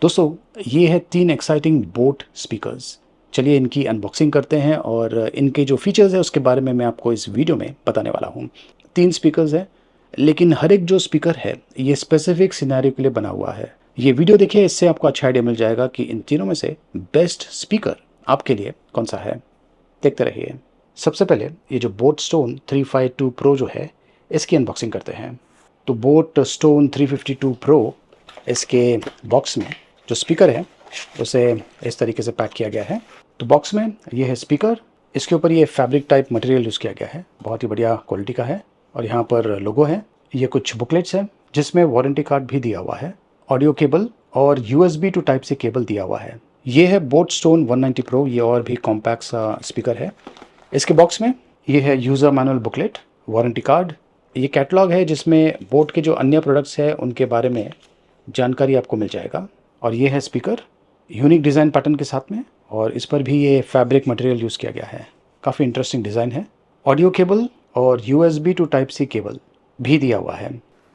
दोस्तों, ये है 3 एक्साइटिंग बोट स्पीकर्स। चलिए इनकी अनबॉक्सिंग करते हैं और इनके जो फीचर्स है उसके बारे में मैं आपको इस वीडियो में बताने वाला हूँ। 3 स्पीकर्स हैं, लेकिन हर एक जो स्पीकर है ये स्पेसिफिक सिनेरियो के लिए बना हुआ है। ये वीडियो देखिए, इससे आपको अच्छा आइडिया मिल जाएगा कि इन तीनों में से बेस्ट स्पीकर आपके लिए कौन सा है। देखते रहिए। सबसे पहले ये जो बोट स्टोन 352 प्रो जो है, इसकी अनबॉक्सिंग करते हैं। तो बोट स्टोन 352 प्रो, इसके बॉक्स में जो स्पीकर है उसे इस तरीके से पैक किया गया है। तो बॉक्स में ये है स्पीकर, इसके ऊपर ये फैब्रिक टाइप मटेरियल यूज़ किया गया है, बहुत ही बढ़िया क्वालिटी का है। और यहाँ पर लोगो है, ये कुछ बुकलेट्स हैं जिसमें वारंटी कार्ड भी दिया हुआ है, ऑडियो केबल और USB to type C cable दिया हुआ है। ये है बोट स्टोन 190 प्रो, ये और भी कॉम्पैक्ट सा स्पीकर है। इसके बॉक्स में ये है user manual booklet, warranty card, ये कैटलॉग है जिसमें बोट के जो अन्य प्रोडक्ट्स हैं उनके बारे में जानकारी आपको मिल जाएगा। और ये है स्पीकर यूनिक डिज़ाइन पैटर्न के साथ में, और इस पर भी ये फैब्रिक मटेरियल यूज़ किया गया है, काफ़ी इंटरेस्टिंग डिज़ाइन है। ऑडियो केबल और USB to type C cable भी दिया हुआ है।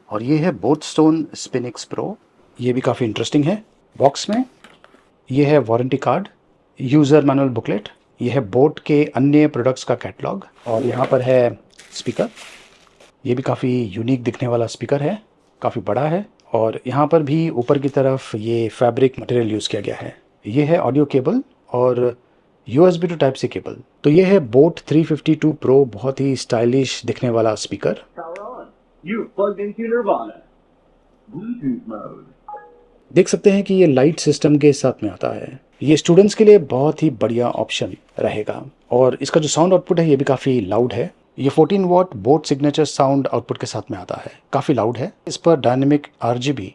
और ये है बोट स्टोन स्पिनिक्स प्रो, ये भी काफ़ी इंटरेस्टिंग है। बॉक्स में ये है warranty card, user manual booklet, ये है बोट के अन्य प्रोडक्ट्स का कैटलॉग, और यहाँ पर है स्पीकर। ये भी काफ़ी यूनिक दिखने वाला स्पीकर है, काफ़ी बड़ा है। और यहाँ पर भी ऊपर की तरफ ये फैब्रिक मटेरियल यूज़ किया गया है। ये है ऑडियो केबल और USB to type C cable. तो ये है बोट 352 प्रो, बहुत ही स्टाइलिश दिखने वाला स्पीकर। देख सकते हैं कि ये लाइट सिस्टम के साथ में आता है। ये स्टूडेंट्स के लिए बहुत ही बढ़िया ऑप्शन रहेगा। और इसका जो साउंड आउटपुट है ये भी काफ़ी लाउड है। ये 14 what boat signature sound output के साथ में आता है, काफ़ी लाउड है। इस पर डायनेमिक RGB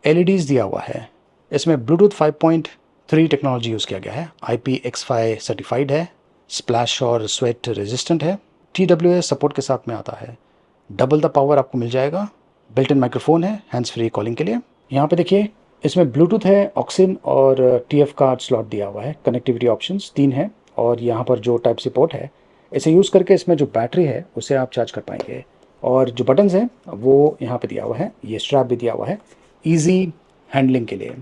LEDs दिया हुआ है। इसमें ब्लूटूथ 5.3 टेक्नोलॉजी यूज़ किया गया है, IPX5 सर्टिफाइड है, स्प्लैश और स्वेट रेजिस्टेंट है, TWS सपोर्ट के साथ में आता है। डबल द पावर आपको मिल जाएगा। बिल्ट इन माइक्रोफोन है हैंड्स फ्री कॉलिंग के लिए। यहाँ पे देखिए, इसमें ब्लूटूथ है, ऑक्सिन और TF कार्ड स्लॉट दिया हुआ है। कनेक्टिविटी ऑप्शंस 3 है। और यहाँ पर जो टाइप सी पोर्ट है, इसे यूज़ करके इसमें जो बैटरी है उसे आप चार्ज कर पाएंगे। और जो बटन्स हैं वो यहाँ पे दिया हुआ है, ये स्ट्रैप भी दिया हुआ है इजी हैंडलिंग के लिए।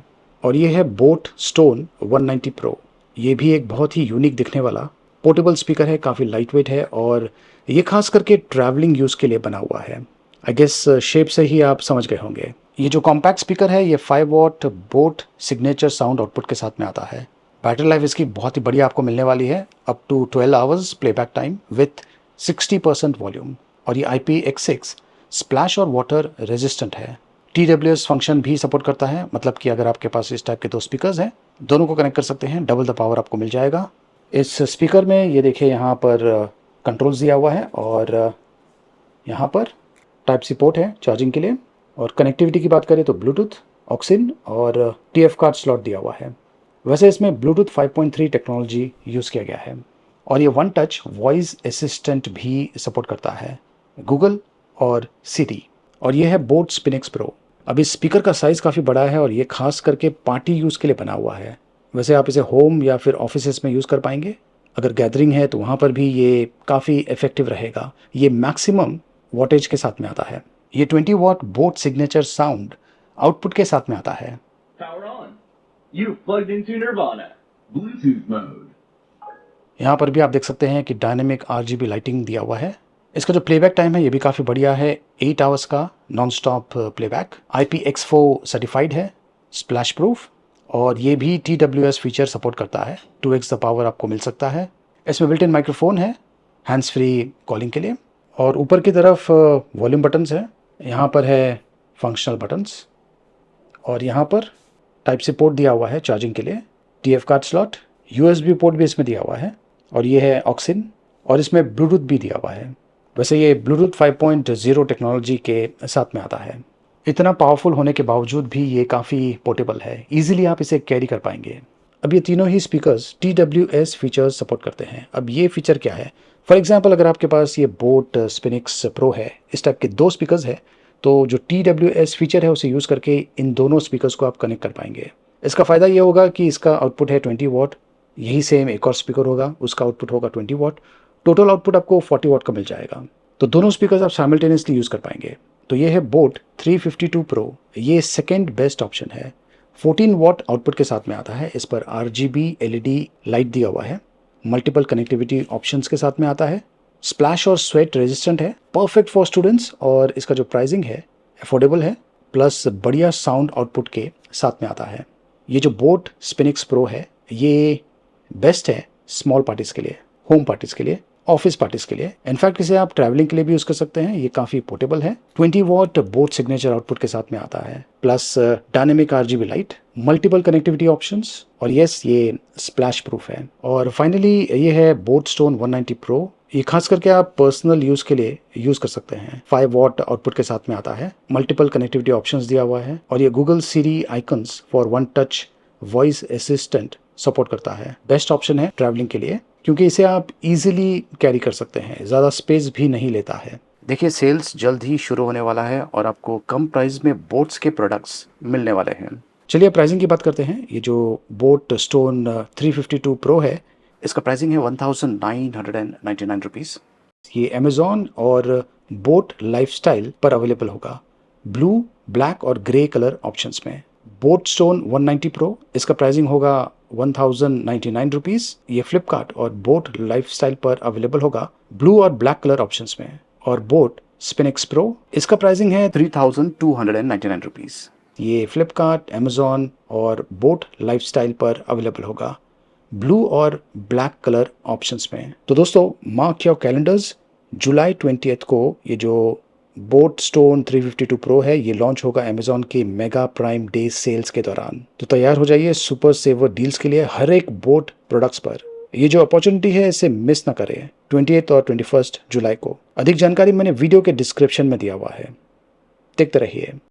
और ये है बोट स्टोन 190 प्रो, ये भी एक बहुत ही यूनिक दिखने वाला पोर्टेबल स्पीकर है, काफ़ी लाइट वेट है और ये खास करके ट्रैवलिंग यूज़ के लिए बना हुआ है। आई गेस शेप से ही आप समझ गए होंगे। ये जो कॉम्पैक्ट स्पीकर है ये 5 what boat signature sound output के साथ में आता है। बैटरी लाइफ इसकी बहुत ही बढ़िया आपको मिलने वाली है, up to 12 hours playback time with 60% volume. और ये IPX6 स्प्लैश और वाटर रेजिस्टेंट है। TWS फंक्शन भी सपोर्ट करता है, मतलब कि अगर आपके पास इस टाइप के 2 स्पीकर्स हैं, दोनों को कनेक्ट कर सकते हैं, डबल द पावर आपको मिल जाएगा। इस स्पीकर में ये देखिए यहाँ पर कंट्रोल्स दिया हुआ है, और यहाँ पर टाइप सी पोर्ट है चार्जिंग के लिए। और कनेक्टिविटी की बात करें तो ब्लूटूथ, ऑक्सिन और TF कार्ड स्लॉट दिया हुआ है। वैसे इसमें ब्लूटूथ 5.3 टेक्नोलॉजी यूज़ किया गया है। और ये वन टच वॉइस असिस्टेंट भी सपोर्ट करता है, गूगल और सिरी। और ये है बोट स्पिनिक्स प्रो। अब इस स्पीकर का साइज़ काफ़ी बड़ा है और ये खास करके पार्टी यूज़ के लिए बना हुआ है। वैसे आप इसे होम या फिर ऑफिस में यूज़ कर पाएंगे, अगर गैदरिंग है तो वहाँ पर भी ये काफ़ी इफेक्टिव रहेगा। ये मैक्सिमम वॉटेज के साथ में आता है। ये 20 what boat signature sound output के साथ में आता है। यहाँ पर भी आप देख सकते हैं कि डायनेमिक RGB लाइटिंग दिया हुआ है। इसका जो प्लेबैक टाइम है ये भी काफ़ी बढ़िया है, 8 आवर्स का non stop playback. IPX4 certified है, स्प्लैश प्रूफ, और ये भी TWS फीचर सपोर्ट करता है, 2x द पावर आपको मिल सकता है। इसमें बिल्ट इन माइक्रोफोन है हैंड्स फ्री कॉलिंग के लिए। और ऊपर की तरफ वॉल्यूम बटन्स है, यहाँ पर है फंक्शनल बटन्स, और यहाँ पर टाइप सी पोर्ट दिया हुआ है चार्जिंग के लिए, TF card slot, USB port भी इसमें दिया हुआ है, और ये है ऑक्सिन, और इसमें ब्लूटूथ भी दिया हुआ है। वैसे ये ब्लूटूथ 5.0 टेक्नोलॉजी के साथ में आता है। इतना पावरफुल होने के बावजूद भी ये काफ़ी पोर्टेबल है, इजीली आप इसे कैरी कर पाएंगे। अब ये तीनों ही स्पीकर्स TWS फीचर्स सपोर्ट करते हैं। अब ये फीचर क्या है, फॉर एग्जांपल अगर आपके पास ये बोट स्पिनिक्स प्रो है, इस टाइप के 2 स्पीकर्स है, तो जो TWS फीचर है उसे यूज़ करके इन दोनों स्पीकर्स को आप कनेक्ट कर पाएंगे। इसका फ़ायदा ये होगा कि इसका आउटपुट है 20 वॉट, यही सेम एक और स्पीकर होगा, उसका आउटपुट होगा 20 वॉट, टोटल आउटपुट आपको 40 वॉट का मिल जाएगा। तो दोनों स्पीकर्स आप साइमल्टेनियसली यूज़ कर पाएंगे। तो ये है बोट 352 प्रो, ये सेकेंड बेस्ट ऑप्शन है 14 वॉट आउटपुट के साथ में आता है। इस पर RGB LED लाइट दिया हुआ है। मल्टीपल कनेक्टिविटी ऑप्शंस के साथ में आता है। स्प्लैश और स्वेट रेजिस्टेंट है, परफेक्ट फॉर स्टूडेंट्स, और इसका जो प्राइसिंग है अफोर्डेबल है, प्लस बढ़िया साउंड आउटपुट के साथ में आता है। ये जो बोट स्पिनिक्स प्रो है ये बेस्ट है स्मॉल पार्टीज के लिए, होम पार्टीज के लिए, ऑफिस पार्टीज के लिए। इनफैक्ट इसे आप ट्रैवलिंग के लिए भी यूज कर सकते हैं। ये काफी पोर्टेबल है। 20 वॉट बोट सिग्नेचर आउटपुट के साथ में आता है, plus dynamic RGB light, multiple connectivity options, और यस ये स्प्लैश प्रूफ है। और फाइनली ये है बोट स्टोन 190 प्रो। ये खास करके आप पर्सनल यूज के लिए यूज कर सकते हैं। 5 वॉट आउटपुट के साथ में आता है, मल्टीपल कनेक्टिविटी ऑप्शंस दिया हुआ है, और ये Google Siri icons for one touch voice assistant support करता है। बेस्ट ऑप्शन है ट्रैवलिंग के लिए, क्योंकि इसे आप इजीली कैरी कर सकते हैं, ज़्यादा स्पेस भी नहीं लेता है। देखिए सेल्स जल्द ही शुरू होने वाला है और आपको कम प्राइस में बोट्स के प्रोडक्ट्स मिलने वाले हैं। चलिए प्राइसिंग की बात करते हैं। ये जो बोट स्टोन 352 प्रो है, इसका प्राइसिंग है 1999 रुपीज़। ये अमेजॉन और बोट लाइफस्टाइल पर अवेलेबल होगा, ब्लू, ब्लैक और ग्रे कलर ऑप्शंस में। बोट स्टोन 190 प्रो, इसका प्राइसिंग होगा 1099 रुपीज़। ये फ्लिपकार्ट और बोट लाइफस्टाइल पर अवेलेबल होगा, ब्लू और ब्लैक कलर ऑप्शंस में। और बोट स्पिनिक्स प्रो, इसका प्राइसिंग है 3299 रुपीज़। ये फ्लिपकार्ट, अमेजॉन और बोट लाइफस्टाइल पर अवेलेबल होगा, ब्लू और ब्लैक कलर ऑप्शंस में। तो दोस्तों मार्क योर कैलेंडर्स, जुलाई 20 को ये जो बोट स्टोन 352 प्रो है ये लॉन्च होगा अमेजॉन के मेगा प्राइम डे सेल्स के दौरान। तो तैयार हो जाइए सुपर सेवर डील्स के लिए हर एक बोट प्रोडक्ट्स पर। ये जो अपॉर्चुनिटी है इसे मिस ना करें 28 और 21 जुलाई को। अधिक जानकारी मैंने वीडियो के डिस्क्रिप्शन में दिया हुआ है, देखते रहिए।